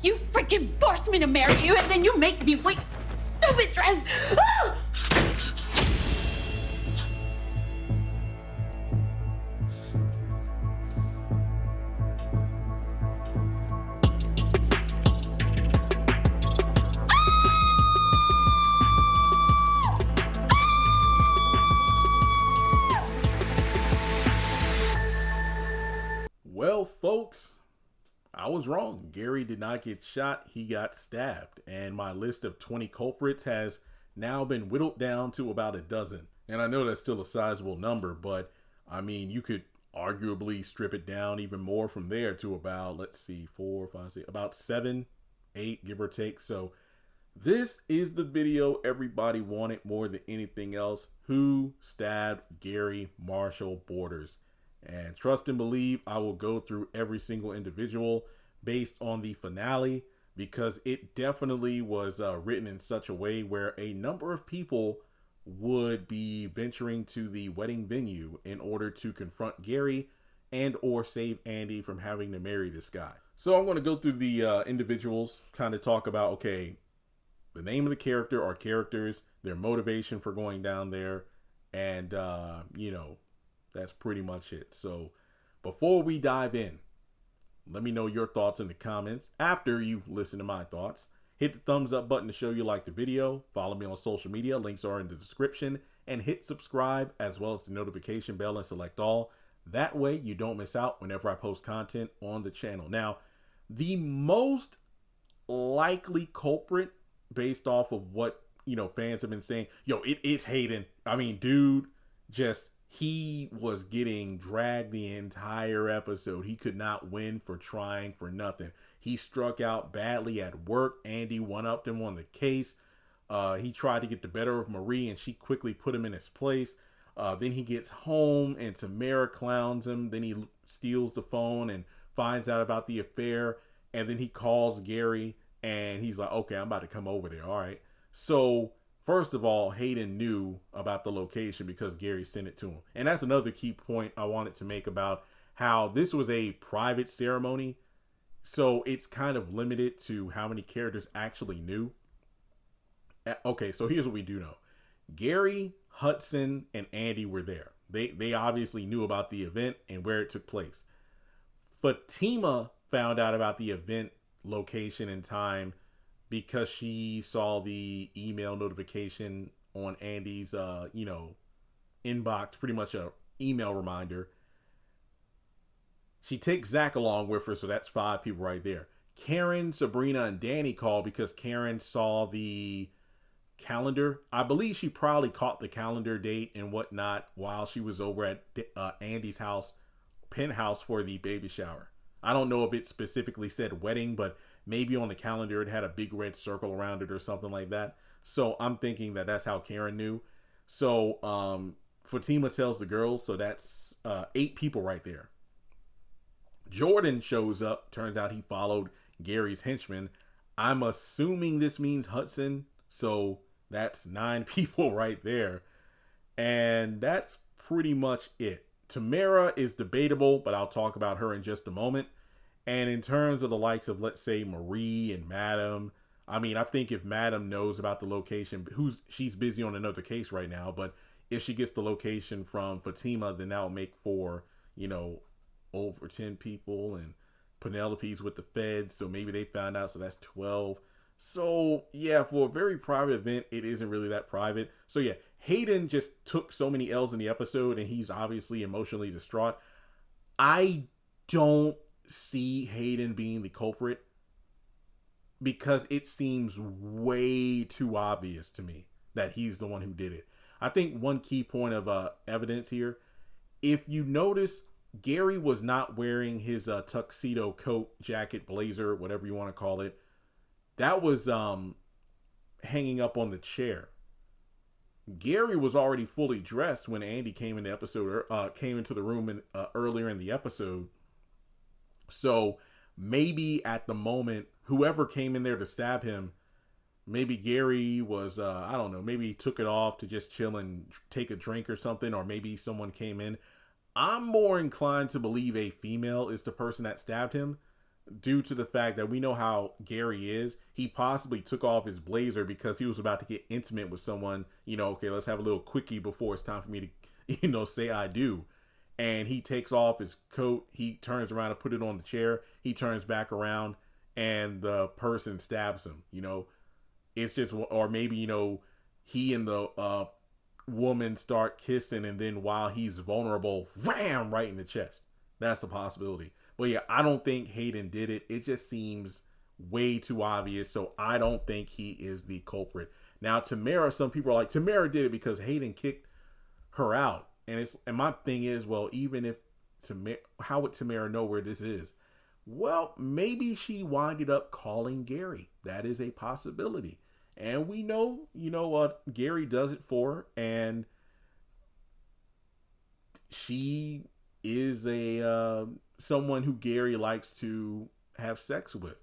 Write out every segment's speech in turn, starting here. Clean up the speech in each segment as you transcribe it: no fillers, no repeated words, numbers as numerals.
You freaking forced me to marry you, and then you make me wait. Stupid dress! Ah! Well, folks, I was wrong. Gary did not get shot. He got stabbed. And my list of 20 culprits has now been whittled down to about a dozen. And I know that's still a sizable number, but I mean, you could arguably strip it down even more from there to about, let's see, 4, 5, 6, about 7, 8, give or take. So this is the video everybody wanted more than anything else. Who stabbed Gary Marshall Borders? And trust and believe, I will go through every single individual based on the finale, because it definitely was written in such a way where a number of people would be venturing to the wedding venue in order to confront Gary and or save Andy from having to marry this guy. So I'm going to go through the individuals, kind of talk about, okay, the name of the character or characters, their motivation for going down there, and, that's pretty much it. So before we dive in, let me know your thoughts in the comments. After you've listened to my thoughts, hit the thumbs up button to show you like the video. Follow me on social media. Links are in the description. And hit subscribe as well as the notification bell and select all. That way you don't miss out whenever I post content on the channel. Now, the most likely culprit based off of what, fans have been saying, it is Hayden. I mean, dude, he was getting dragged the entire episode. He could not win for trying for nothing. He struck out badly at work. Andy one-upped him on the case. He tried to get the better of Marie, and she quickly put him in his place. Then he gets home, and Tamara clowns him. Then he steals the phone and finds out about the affair. And then he calls Gary, and he's like, okay, I'm about to come over there. All right. So first of all, Hayden knew about the location because Gary sent it to him. And that's another key point I wanted to make about how this was a private ceremony. So it's kind of limited to how many characters actually knew. Okay, so here's what we do know. Gary, Hudson, and Andy were there. They obviously knew about the event and where it took place. Fatima found out about the event location and time because she saw the email notification on Andy's, inbox, pretty much a email reminder. She takes Zach along with her, so that's 5 people right there. Karen, Sabrina, and Danny called because Karen saw the calendar. I believe she probably caught the calendar date and whatnot while she was over at Andy's house, penthouse, for the baby shower. I don't know if it specifically said wedding, but maybe on the calendar it had a big red circle around it or something like that. So I'm thinking that that's how Karen knew. So Fatima tells the girls, so that's 8 people right there. Jordan shows up. Turns out he followed Gary's henchman. I'm assuming this means Hudson. So that's 9 people right there. And that's pretty much it. Tamara is debatable, but I'll talk about her in just a moment. And in terms of the likes of, let's say, Marie and Madam, I mean, I think if Madam knows about the location, she's busy on another case right now, but if she gets the location from Fatima, then that'll make for, over 10 people, and Penelope's with the feds, so maybe they found out, so that's 12. So yeah, for a very private event, it isn't really that private. So yeah, Hayden just took so many L's in the episode, and he's obviously emotionally distraught. I don't see Hayden being the culprit because it seems way too obvious to me that he's the one who did it. I think one key point of evidence here, if you notice, Gary was not wearing his tuxedo coat, jacket, blazer, whatever you want to call it. That was hanging up on the chair. Gary was already fully dressed when Andy came in the episode, came into the room earlier in the episode. So maybe at the moment, whoever came in there to stab him, maybe Gary was, I don't know, maybe he took it off to just chill and take a drink or something, or maybe someone came in. I'm more inclined to believe a female is the person that stabbed him, due to the fact that we know how Gary is. He possibly took off his blazer because he was about to get intimate with someone. Okay, let's have a little quickie before it's time for me to, say I do. And he takes off his coat. He turns around and put it on the chair. He turns back around and the person stabs him. It's just, or maybe, he and the woman start kissing, and then while he's vulnerable, wham, right in the chest. That's a possibility. But yeah, I don't think Hayden did it. It just seems way too obvious. So I don't think he is the culprit. Now, Tamara, some people are like, Tamara did it because Hayden kicked her out. And my thing is, well, even if Tamara, how would Tamara know where this is? Well, maybe she winded up calling Gary. That is a possibility. And we know, what Gary does it for, and she is a someone who Gary likes to have sex with.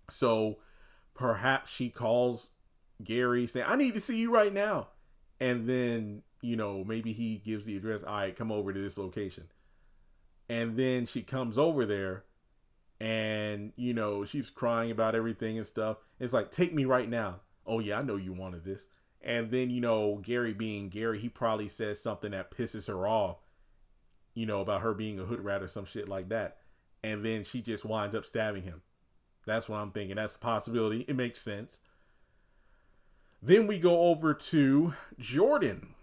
So perhaps she calls Gary saying, I need to see you right now. And then, maybe he gives the address. All right, come over to this location. And then she comes over there and, she's crying about everything and stuff. It's like, take me right now. Oh yeah, I know you wanted this. And then, Gary being Gary, he probably says something that pisses her off, about her being a hood rat or some shit like that. And then she just winds up stabbing him. That's what I'm thinking. That's a possibility. It makes sense. Then we go over to Jordan,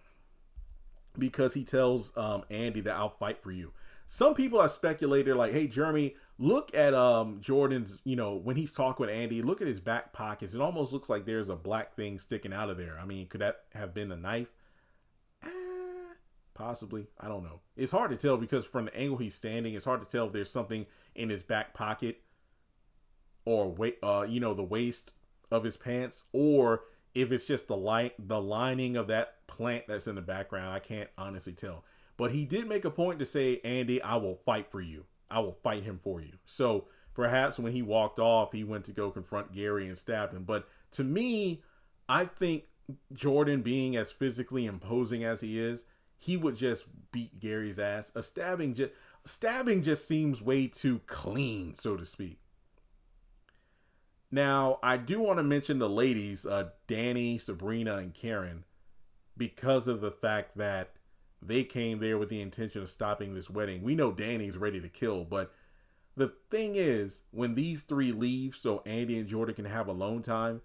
because he tells Andy that I'll fight for you. Some people have speculated like, hey, Jeremy, look at Jordan's, when he's talking with Andy, look at his back pockets. It almost looks like there's a black thing sticking out of there. I mean, could that have been a knife? Possibly. I don't know. It's hard to tell because from the angle he's standing, it's hard to tell if there's something in his back pocket or the waist of his pants, or if it's just the lining of that plant that's in the background. I can't honestly tell. But he did make a point to say, Andy, I will fight for you. I will fight him for you. So perhaps when he walked off, he went to go confront Gary and stab him. But to me, I think Jordan, being as physically imposing as he is, he would just beat Gary's ass. A stabbing just seems way too clean, so to speak. Now, I do want to mention the ladies, Danny, Sabrina, and Karen, because of the fact that they came there with the intention of stopping this wedding. We know Danny's ready to kill, but the thing is, when these three leave so Andy and Jordan can have alone time,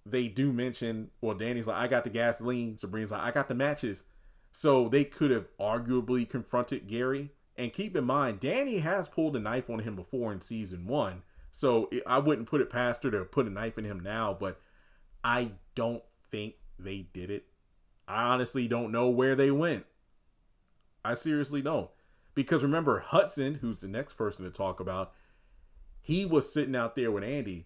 they do mention, well, Danny's like, I got the gasoline. Sabrina's like, I got the matches. So they could have arguably confronted Gary. And keep in mind, Danny has pulled a knife on him before in season 1. So I wouldn't put it past her to put a knife in him now, but I don't think they did it. I honestly don't know where they went. I seriously don't. Because remember, Hudson, who's the next person to talk about, he was sitting out there with Andy.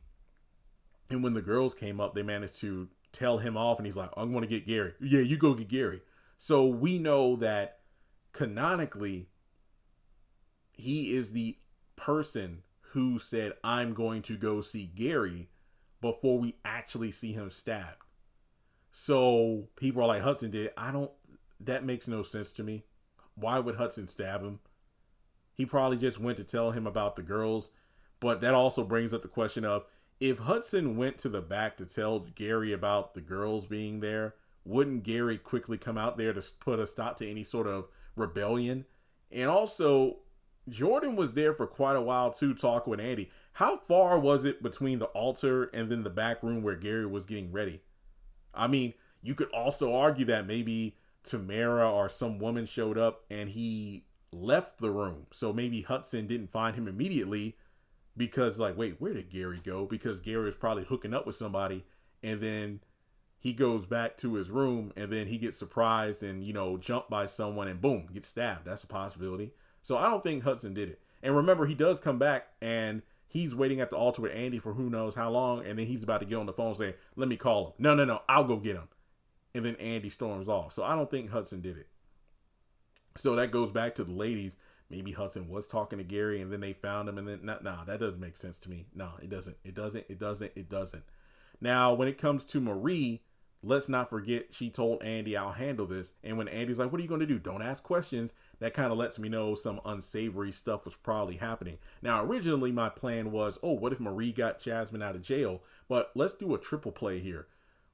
And when the girls came up, they managed to tell him off. And he's like, I'm going to get Gary. Yeah, you go get Gary. So we know that canonically, he is the person who said, I'm going to go see Gary before we actually see him stabbed. So people are like, Hudson did it. That makes no sense to me. Why would Hudson stab him? He probably just went to tell him about the girls. But that also brings up the question of, if Hudson went to the back to tell Gary about the girls being there, wouldn't Gary quickly come out there to put a stop to any sort of rebellion? And also, Jordan was there for quite a while too, talking with Andy. How far was it between the altar and then the back room where Gary was getting ready? I mean, you could also argue that maybe Tamara or some woman showed up and he left the room. So maybe Hudson didn't find him immediately because, like, wait, where did Gary go? Because Gary was probably hooking up with somebody, and then he goes back to his room and then he gets surprised and, jumped by someone and boom, gets stabbed. That's a possibility. So I don't think Hudson did it. And remember, he does come back and he's waiting at the altar with Andy for who knows how long. And then he's about to get on the phone saying, let me call him. No, I'll go get him. And then Andy storms off. So I don't think Hudson did it. So that goes back to the ladies. Maybe Hudson was talking to Gary and then they found him. And then, no, that doesn't make sense to me. No, it doesn't. It doesn't. Now, when it comes to Marie, let's not forget she told Andy, I'll handle this. And when Andy's like, what are you going to do? Don't ask questions. That kind of lets me know some unsavory stuff was probably happening. Now, originally my plan was, oh, what if Marie got Jasmine out of jail? But let's do a triple play here.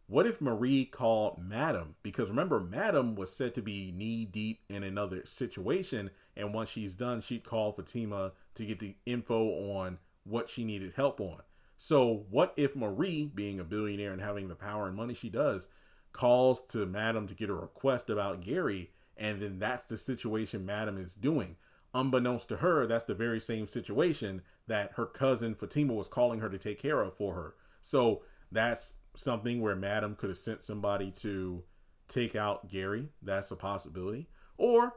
What if Marie called Madam? Because remember, Madam was said to be knee deep in another situation. And once she's done, she'd call Fatima to get the info on what she needed help on. So what if Marie, being a billionaire and having the power and money she does, calls to Madam to get a request about Gary, and then that's the situation Madam is doing. Unbeknownst to her, that's the very same situation that her cousin Fatima was calling her to take care of for her. So that's something where Madam could have sent somebody to take out Gary. That's a possibility. Or,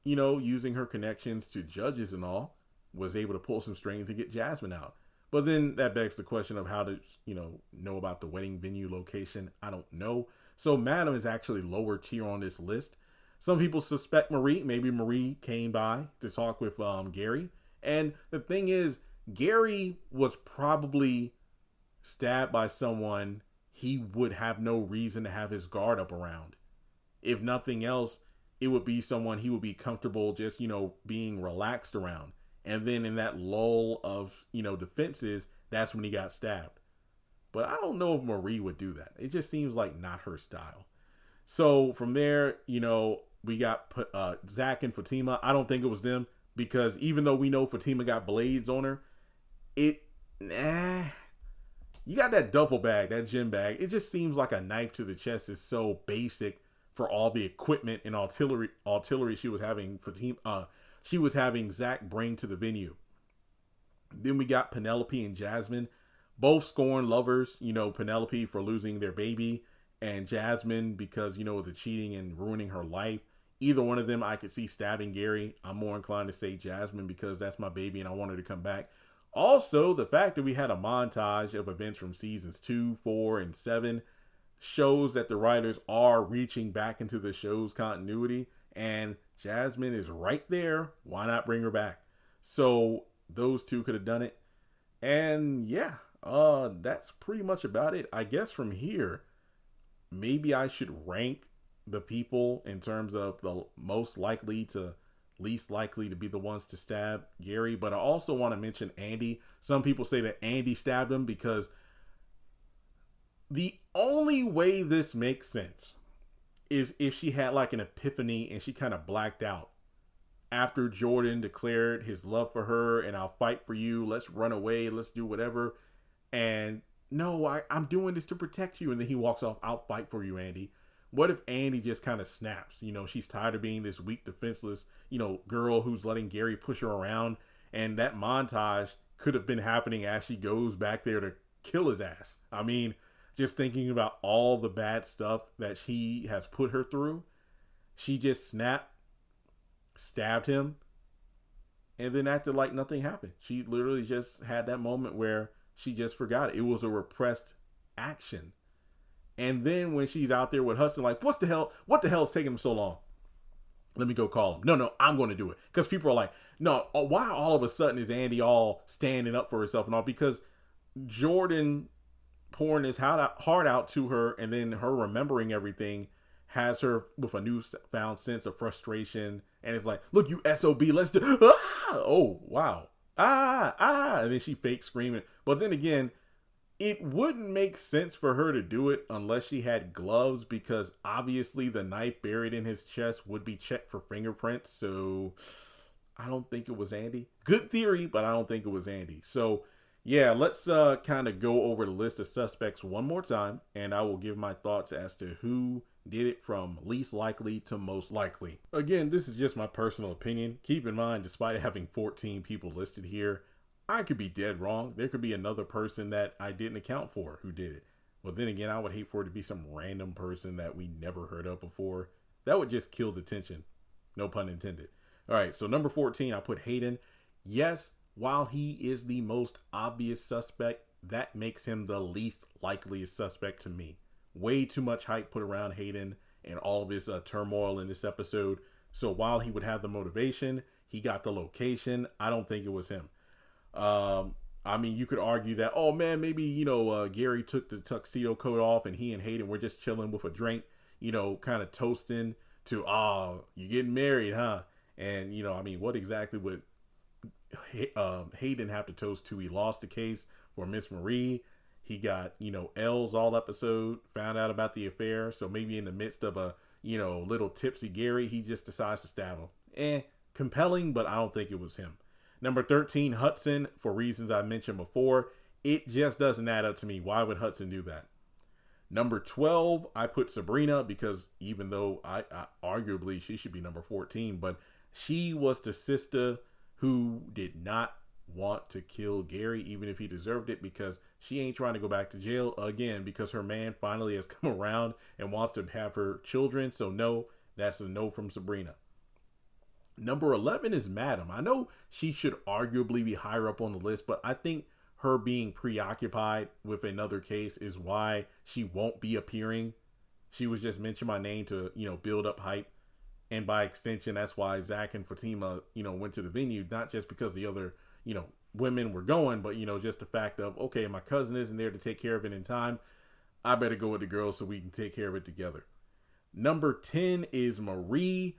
you know, using her connections to judges and all, was able to pull some strings to get Jasmine out. But then that begs the question of how to, know about the wedding venue location. I don't know. So Madam is actually lower tier on this list. Some people suspect Marie. Maybe Marie came by to talk with Gary. And the thing is, Gary was probably stabbed by someone he would have no reason to have his guard up around. If nothing else, it would be someone he would be comfortable just, being relaxed around. And then in that lull of, defenses, that's when he got stabbed. But I don't know if Marie would do that. It just seems like not her style. So from there, we got Zach and Fatima. I don't think it was them because even though we know Fatima got blades on her, you got that duffel bag, that gym bag. It just seems like a knife to the chest is so basic for all the equipment and artillery she was having Fatima. She was having Zach bring to the venue. Then we got Penelope and Jasmine, both scorned lovers, Penelope for losing their baby and Jasmine because, the cheating and ruining her life. Either one of them I could see stabbing Gary. I'm more inclined to say Jasmine because that's my baby and I want her to come back. Also, the fact that we had a montage of events from seasons 2, 4, and 7 shows that the writers are reaching back into the show's continuity. And Jasmine is right there. Why not bring her back? So those two could have done it. And yeah, that's pretty much about it. I guess from here, maybe I should rank the people in terms of the most likely to least likely to be the ones to stab Gary. But I also want to mention Andy. Some people say that Andy stabbed him because the only way this makes sense is if she had like an epiphany and she kind of blacked out after Jordan declared his love for her and I'll fight for you. Let's run away. Let's do whatever. And no, I'm doing this to protect you. And then he walks off. I'll fight for you, Andy. What if Andy just kind of snaps? She's tired of being this weak, defenseless, girl who's letting Gary push her around. And that montage could have been happening as she goes back there to kill his ass. I mean, just thinking about all the bad stuff that she has put her through, she just snapped, stabbed him, and then acted like nothing happened. She literally just had that moment where she just forgot it. It was a repressed action. And then when she's out there with Hudson, like, what the hell is taking him so long? Let me go call him. No, I'm going to do it. Because people are like, no, why all of a sudden is Andy all standing up for herself and all? Because Jordan pouring his heart out to her and then her remembering everything has her with a newfound sense of frustration. And it's like, look, you SOB, let's do, oh, wow. And then she fake screaming. But then again, it wouldn't make sense for her to do it unless she had gloves because obviously the knife buried in his chest would be checked for fingerprints. So I don't think it was Andy. Good theory, but I don't think it was Andy. So yeah, let's kind of go over the list of suspects one more time, and I will give my thoughts as to who did it from least likely to most likely. Again, this is just my personal opinion. Keep in mind, despite having 14 people listed here, I could be dead wrong. There could be another person that I didn't account for who did it. But then again, I would hate for it to be some random person that we never heard of before. That would just kill the tension. No pun intended. All right, so number 14, I put Hayden. Yes, while he is the most obvious suspect, that makes him the least likeliest suspect to me. Way too much hype put around Hayden and all of his turmoil in this episode. So while he would have the motivation, he got the location. I don't think it was him. I mean, you could argue that, oh man, maybe, Gary took the tuxedo coat off and he and Hayden were just chilling with a drink, kind of toasting to, oh, you getting married, huh? And, I mean, what exactly would Hayden have to toast to? He lost the case for Miss Marie. He got, L's all episode, found out about the affair. So maybe in the midst of a, little tipsy Gary, he just decides to stab him. Compelling, but I don't think it was him. Number 13, Hudson, for reasons I mentioned before. It just doesn't add up to me. Why would Hudson do that? Number 12, I put Sabrina because even though I arguably she should be number 14, but she was the sister who did not want to kill Gary, even if he deserved it, because she ain't trying to go back to jail again because her man finally has come around and wants to have her children. So no, that's a no from Sabrina. Number 11 is Madam. I know she should arguably be higher up on the list, but I think her being preoccupied with another case is why she won't be appearing. She was just mentioning my name to, build up hype. And by extension, that's why Zach and Fatima, went to the venue, not just because the other, women were going, but, just the fact of, okay, my cousin isn't there to take care of it in time. I better go with the girls so we can take care of it together. Number 10 is Marie.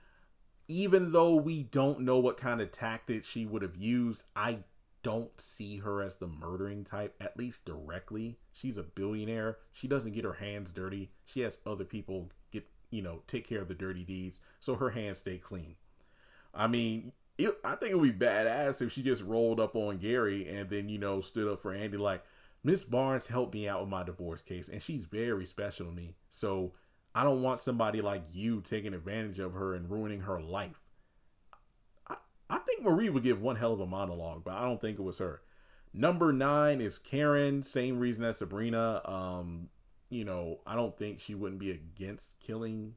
Even though we don't know what kind of tactics she would have used, I don't see her as the murdering type, at least directly. She's a billionaire. She doesn't get her hands dirty. She has other people take care of the dirty deeds, so her hands stay clean. I mean, I think it would be badass if she just rolled up on Gary and then, stood up for Andy like, Miss Barnes helped me out with my divorce case, and she's very special to me. So I don't want somebody like you taking advantage of her and ruining her life. I think Marie would give one hell of a monologue, but I don't think it was her. Number 9 is Karen. Same reason as Sabrina. I don't think she wouldn't be against killing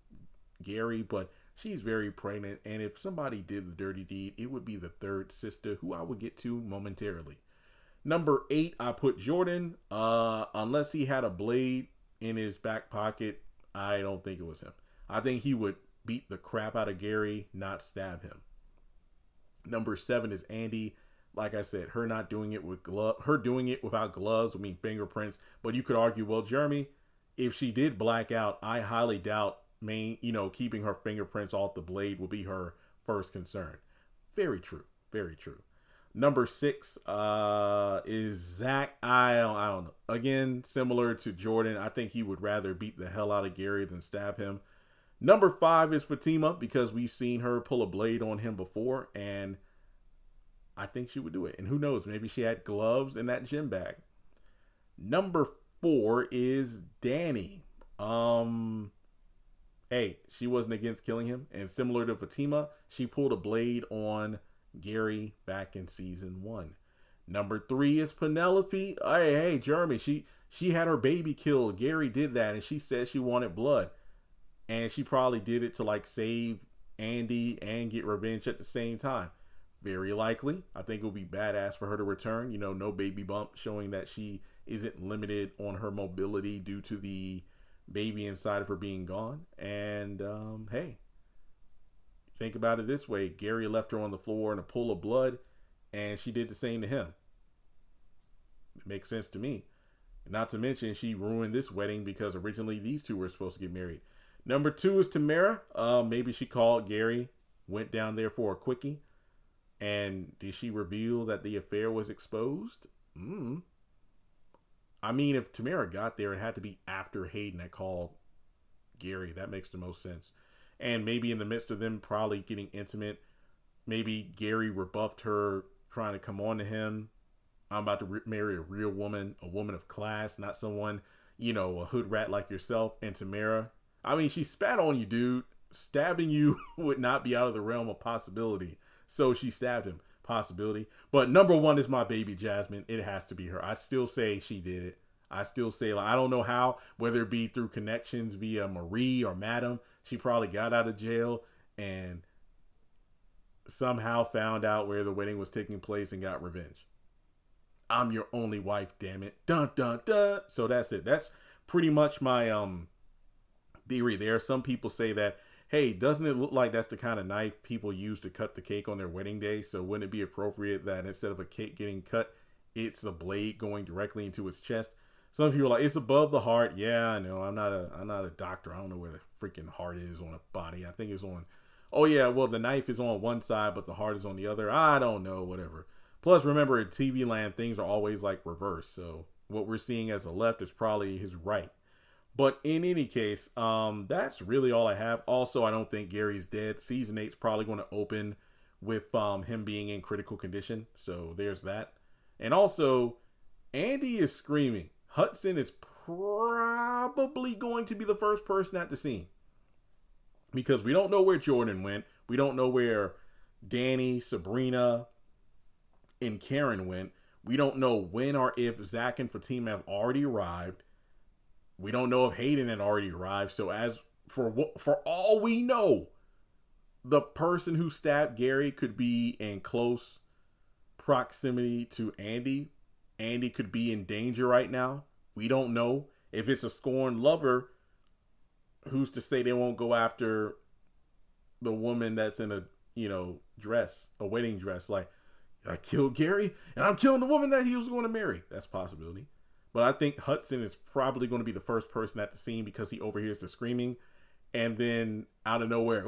Gary, but she's very pregnant. And if somebody did the dirty deed, it would be the third sister, who I would get to momentarily. Number 8, I put Jordan. Unless he had a blade in his back pocket, I don't think it was him. I think he would beat the crap out of Gary, not stab him. Number 7 is Andy. Like I said, her not doing it with her doing it without gloves would mean fingerprints. But you could argue, well, Jeremy, if she did black out, I highly doubt keeping her fingerprints off the blade will be her first concern. Very true. Very true. Number 6 is Zach. I don't know. Again, similar to Jordan, I think he would rather beat the hell out of Gary than stab him. Number 5 is Fatima, because we've seen her pull a blade on him before, and I think she would do it. And who knows, maybe she had gloves in that gym bag. Number 4 is Danny. Hey, she wasn't against killing him, and similar to Fatima, she pulled a blade on Gary back in season 1. Number 3 is Penelope. Hey, Jeremy, she had her baby killed. Gary did that, and she said she wanted blood. And she probably did it to save Andy and get revenge at the same time. Very likely. I think it would be badass for her to return. No baby bump, showing that she isn't limited on her mobility due to the baby inside of her being gone. And hey, think about it this way. Gary left her on the floor in a pool of blood, and she did the same to him. It makes sense to me. Not to mention, she ruined this wedding because originally these two were supposed to get married. Number 2 is Tamara. Maybe she called Gary, went down there for a quickie, and did she reveal that the affair was exposed? I mean, if Tamara got there, it had to be after Hayden had called Gary. That makes the most sense. And maybe in the midst of them probably getting intimate, maybe Gary rebuffed her trying to come on to him. I'm about to marry a real woman, a woman of class, not someone, a hood rat like yourself. And Tamara, I mean, she spat on you, dude. Stabbing you would not be out of the realm of possibility. So she stabbed him. Possibility. But number 1 is my baby Jasmine. It has to be her. I still say she did it. I still say, I don't know how, whether it be through connections via Marie or Madam. She probably got out of jail and somehow found out where the wedding was taking place and got revenge. I'm your only wife, damn it. Dun, dun, dun. So that's it. That's pretty much my theory there. Some people say that, hey, doesn't it look like that's the kind of knife people use to cut the cake on their wedding day? So wouldn't it be appropriate that instead of a cake getting cut, it's a blade going directly into his chest. Some people are like, it's above the heart. Yeah, I know. I'm not a doctor. I don't know where the freaking heart is on a body. I think it's on. Oh yeah, well the knife is on one side, but the heart is on the other. I don't know. Whatever. Plus, remember in TV land, things are always like reverse. So what we're seeing as a left is probably his right. But in any case, that's really all I have. Also, I don't think Gary's dead. Season 8 is probably going to open with him being in critical condition. So there's that. And also, Andy is screaming. Hudson is probably going to be the first person at the scene. Because we don't know where Jordan went. We don't know where Danny, Sabrina, and Karen went. We don't know when or if Zach and Fatima have already arrived. We don't know if Hayden had already arrived. So as for all we know, the person who stabbed Gary could be in close proximity to Andy. Andy could be in danger right now. We don't know. If it's a scorned lover, who's to say they won't go after the woman that's in a, dress, a wedding dress. Like, I killed Gary and I'm killing the woman that he was going to marry. That's a possibility. But I think Hudson is probably going to be the first person at the scene because he overhears the screaming. And then out of nowhere,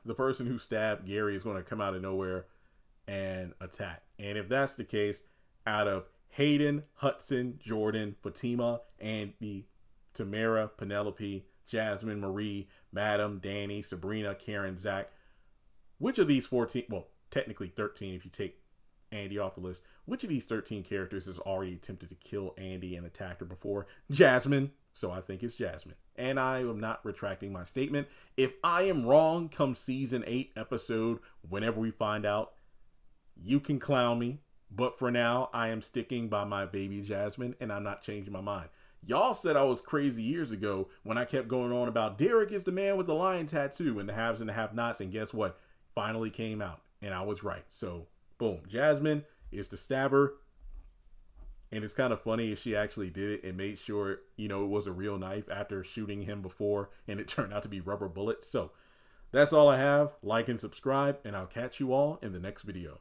the person who stabbed Gary is going to come out of nowhere and attack. And if that's the case, out of Hayden, Hudson, Jordan, Fatima, Andy, Tamara, Penelope, Jasmine, Marie, Madam, Danny, Sabrina, Karen, Zach, which of these 14, well, technically 13 if you take Andy off the list, which of these 13 characters has already attempted to kill Andy and attacked her before? Jasmine. So I think it's Jasmine. And I am not retracting my statement. If I am wrong come season 8 episode, whenever we find out, you can clown me. But for now, I am sticking by my baby Jasmine and I'm not changing my mind. Y'all said I was crazy years ago when I kept going on about Derek is the man with the lion tattoo and the haves and the have-nots. And guess what? Finally came out and I was right. So boom, Jasmine is the stabber. And it's kind of funny if she actually did it and made sure, it was a real knife after shooting him before and it turned out to be rubber bullets. So that's all I have. Like and subscribe and I'll catch you all in the next video.